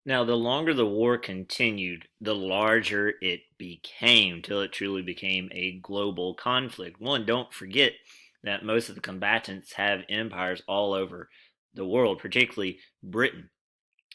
Now, the longer the war continued, the larger it became till it truly became a global conflict. One, don't forget that most of the combatants have empires all over the world, particularly Britain.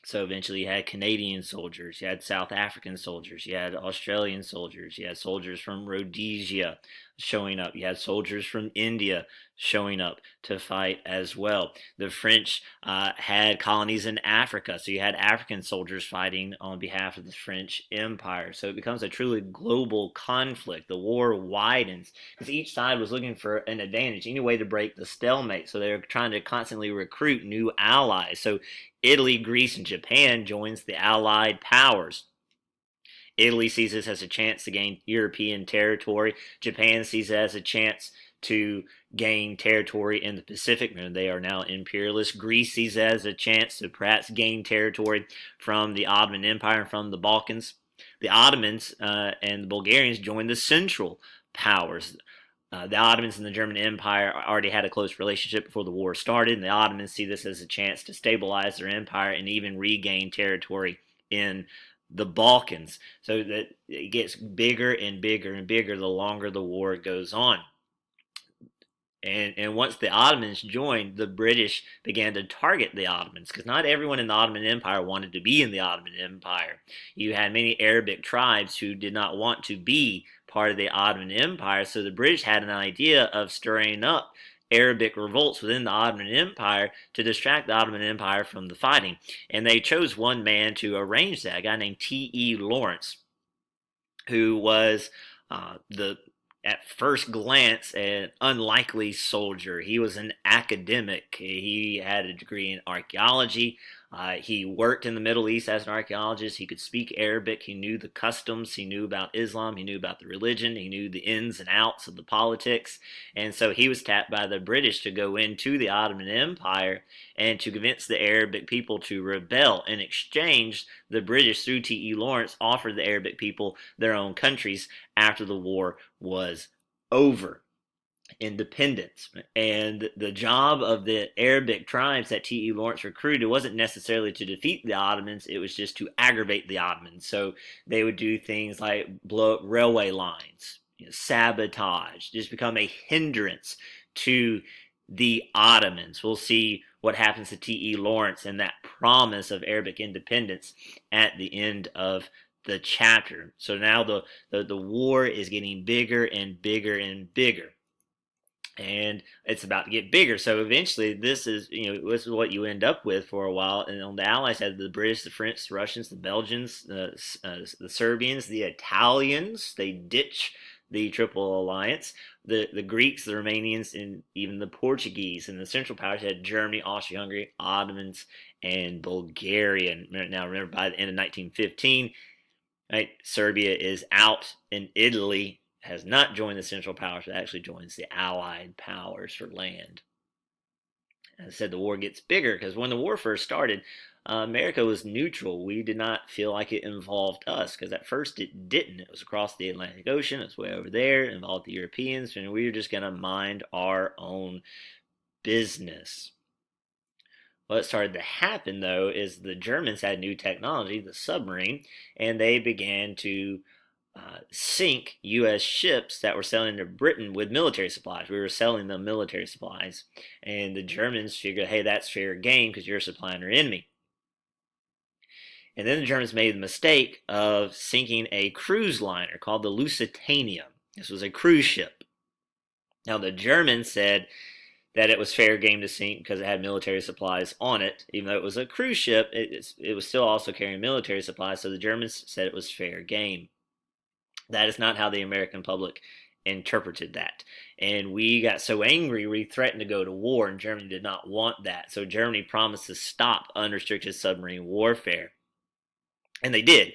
So eventually you had Canadian soldiers, you had South African soldiers, you had Australian soldiers, you had soldiers from Rhodesia showing up, you had soldiers from India showing up to fight as well. The French had colonies in Africa, so you had African soldiers fighting on behalf of the French Empire. So it becomes a truly global conflict. The war widens because each side was looking for an advantage, any way to break the stalemate. So they're trying to constantly recruit new allies. So Italy, Greece, and Japan joins the Allied powers. Italy sees this as a chance to gain European territory. Japan sees it as a chance to gain territory in the Pacific. And they are now imperialist. Greece sees it as a chance to perhaps gain territory from the Ottoman Empire and from the Balkans. The Ottomans and the Bulgarians joined the Central Powers. The Ottomans and the German Empire already had a close relationship before the war started, and the Ottomans see this as a chance to stabilize their empire and even regain territory in the Balkans. So that it gets bigger and bigger and bigger the longer the war goes on. And once the Ottomans joined, the British began to target the Ottomans because not everyone in the Ottoman Empire wanted to be in the Ottoman Empire. You had many Arabic tribes who did not want to be part of the Ottoman Empire, so the British had an idea of stirring up Arabic revolts within the Ottoman Empire to distract the Ottoman Empire from the fighting. And they chose one man to arrange that, a guy named T.E. Lawrence, who was the at first glance an unlikely soldier. He was an academic. He had a degree in archaeology. He worked in the Middle East as an archaeologist. He could speak Arabic. He knew the customs. He knew about Islam. He knew about the religion. He knew the ins and outs of the politics. And so he was tapped by the British to go into the Ottoman Empire and to convince the Arabic people to rebel. In exchange, the British, through T.E. Lawrence, offered the Arabic people their own countries after the war was over. Independence. And the job of the Arabic tribes that T.E. Lawrence recruited wasn't necessarily to defeat the Ottomans, it was just to aggravate the Ottomans. So they would do things like blow up railway lines, sabotage, just become a hindrance to the Ottomans. We'll see what happens to T.E. Lawrence and that promise of Arabic independence at the end of the chapter. So now the war is getting bigger and bigger and bigger, and it's about to get bigger. So eventually, this is what you end up with for a while. And on the Allies had the British, the French, the Russians, the Belgians, the Serbians, the Italians. They ditch the Triple Alliance. The Greeks, the Romanians, and even the Portuguese. And the Central Powers had Germany, Austria-Hungary, Ottomans, and Bulgaria. And now remember, by the end of 1915, right, Serbia is out, and Italy has not joined the Central Powers, but actually joins the Allied powers for land. As I said, the war gets bigger because when the war first started, America was neutral. We did not feel like it involved us because at first it didn't. It was across the Atlantic Ocean. It was way over there. It involved the Europeans, and we were just going to mind our own business. What started to happen, though, is the Germans had new technology, the submarine, and they began to sink U.S. ships that were selling to Britain with military supplies. We were selling them military supplies, and the Germans figured, hey, that's fair game because you're supplying our enemy. And then the Germans made the mistake of sinking a cruise liner called the Lusitania. This was a cruise ship. Now, the Germans said that it was fair game to sink because it had military supplies on it. Even though it was a cruise ship, it was still also carrying military supplies, so the Germans said it was fair game. That is not how the American public interpreted that. And we got so angry, we threatened to go to war, and Germany did not want that. So Germany promised to stop unrestricted submarine warfare. And they did.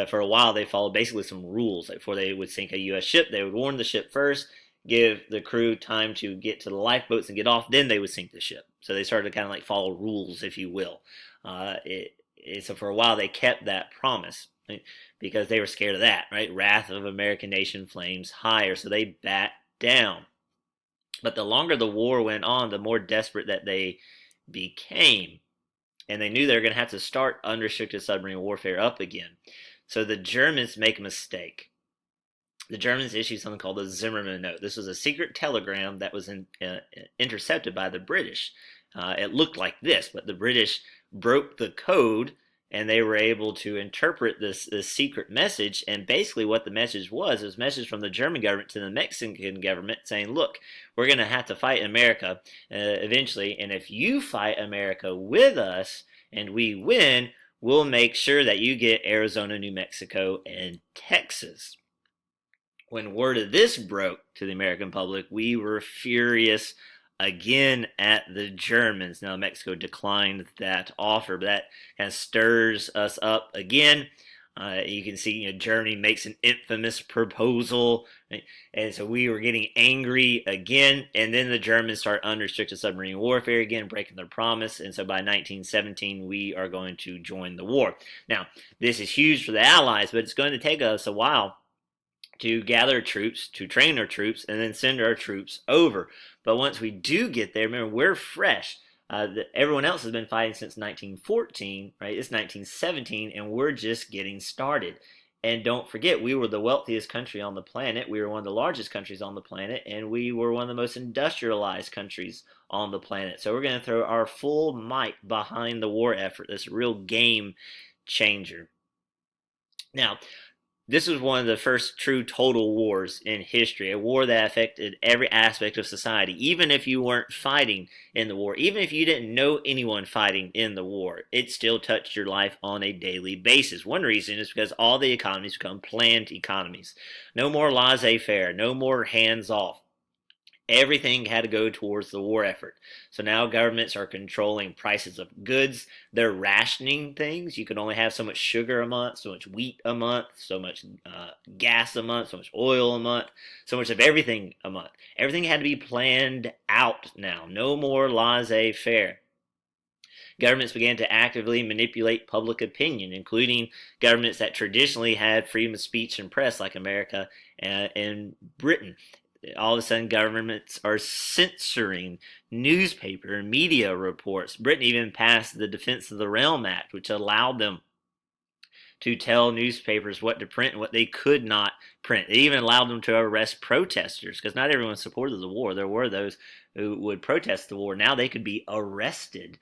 For a while, they followed basically some rules. Like before they would sink a U.S. ship, they would warn the ship first, give the crew time to get to the lifeboats and get off, then they would sink the ship. So they started to kind of like follow rules, if you will. So for a while, they kept that promise, right? Because they were scared of that, right? Wrath of American nation flames higher, so they backed down. But the longer the war went on, the more desperate that they became. and they knew they were going to have to start unrestricted submarine warfare up again. So the Germans make a mistake. The Germans issued something called the Zimmermann Note. This was a secret telegram that was intercepted by the British. It looked like this, but the British broke the code and they were able to interpret this secret message. And basically, what the message was a message from the German government to the Mexican government saying, look, we're going to have to fight America eventually. And if you fight America with us and we win, we'll make sure that you get Arizona, New Mexico, and Texas. When word of this broke to the American public, we were furious again at the Germans. Now, Mexico declined that offer, but that kind of stirs us up again. You can see, Germany makes an infamous proposal, right? And so we were getting angry again. And then the Germans start unrestricted submarine warfare again, breaking their promise. And so by 1917, we are going to join the war. Now, this is huge for the Allies, but it's going to take us a while to gather troops, to train our troops, and then send our troops over. But once we do get there, remember, we're fresh. Everyone else has been fighting since 1914, right? It's 1917, and we're just getting started. And don't forget, we were the wealthiest country on the planet. We were one of the largest countries on the planet, and we were one of the most industrialized countries on the planet. So we're going to throw our full might behind the war effort. This real game changer. Now, this was one of the first true total wars in history, a war that affected every aspect of society. Even if you weren't fighting in the war, even if you didn't know anyone fighting in the war, it still touched your life on a daily basis. One reason is because all the economies become planned economies. No more laissez-faire, no more hands-off. Everything had to go towards the war effort. So now governments are controlling prices of goods. They're rationing things. You can only have so much sugar a month, so much wheat a month, so much gas a month, so much oil a month, so much of everything a month. Everything had to be planned out now. No more laissez-faire. Governments began to actively manipulate public opinion, including governments that traditionally had freedom of speech and press, like America and Britain. All of a sudden, governments are censoring newspaper and media reports. Britain even passed the Defense of the Realm Act, which allowed them to tell newspapers what to print and what they could not print. It even allowed them to arrest protesters, because not everyone supported the war. There were those who would protest the war. Now they could be arrested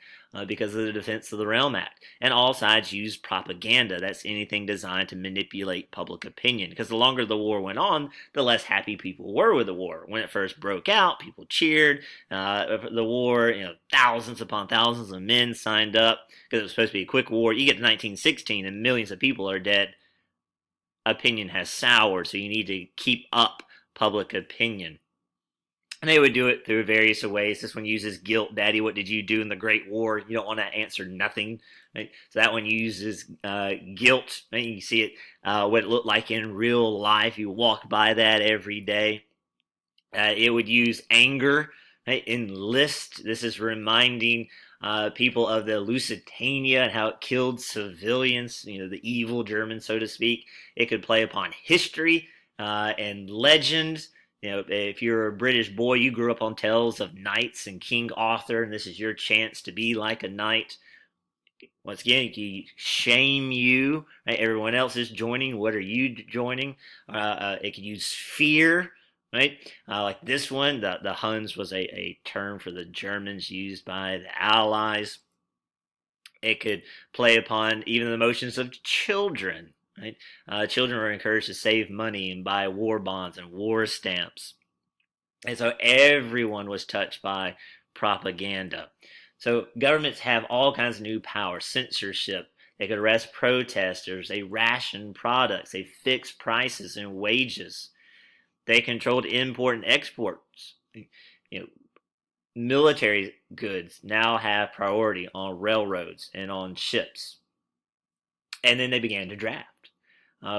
because of the Defense of the Realm Act. And all sides used propaganda. That's anything designed to manipulate public opinion, because the longer the war went on, the less happy people were with the war. When it first broke out, people cheered the war. Thousands upon thousands of men signed up because it was supposed to be a quick war. You get to 1916 and millions of people are dead. Opinion has soured, so you need to keep up public opinion. And they would do it through various ways. This one uses guilt. Daddy, what did you do in the Great War? You don't want to answer nothing. Right? So that one uses guilt. And you see it, what it looked like in real life. You walk by that every day. It would use anger. Right? Enlist. This is reminding people of the Lusitania and how it killed civilians, the evil Germans, so to speak. It could play upon history and legend. If you're a British boy, you grew up on tales of knights and King Arthur, and this is your chance to be like a knight. Once again, it can shame you. Right? Everyone else is joining. What are you joining? It can use fear. Right? Like this one, the Huns was a term for the Germans used by the Allies. It could play upon even the emotions of children. Right? Children were encouraged to save money and buy war bonds and war stamps. And so everyone was touched by propaganda. So governments have all kinds of new power, censorship. They could arrest protesters. They ration products. They fix prices and wages. They controlled import and exports. Military goods now have priority on railroads and on ships. And then they began to draft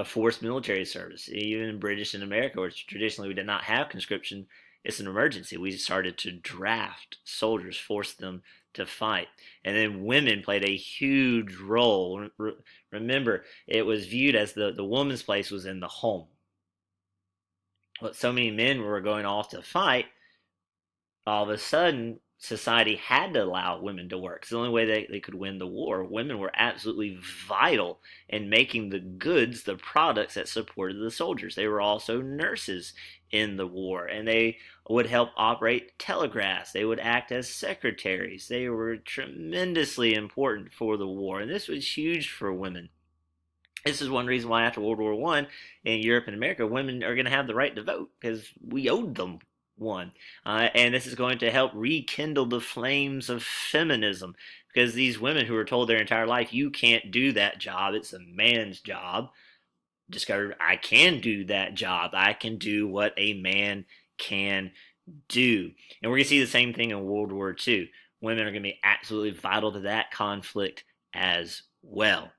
forced military service. Even in British and America, which traditionally we did not have conscription, it's an emergency. We started to draft soldiers, force them to fight. And then women played a huge role. Remember, it was viewed as the woman's place was in the home. But so many men were going off to fight, all of a sudden, society had to allow women to work. It's the only way they could win the war. Women were absolutely vital in making the goods, the products that supported the soldiers. They were also nurses in the war, and they would help operate telegraphs. They would act as secretaries. They were tremendously important for the war, and this was huge for women. This is one reason why after World War One in Europe and America, women are going to have the right to vote because we owed them one. And this is going to help rekindle the flames of feminism because these women who were told their entire life, you can't do that job, it's a man's job, discovered I can do that job. I can do what a man can do. And we're going to see the same thing in World War II. Women are going to be absolutely vital to that conflict as well.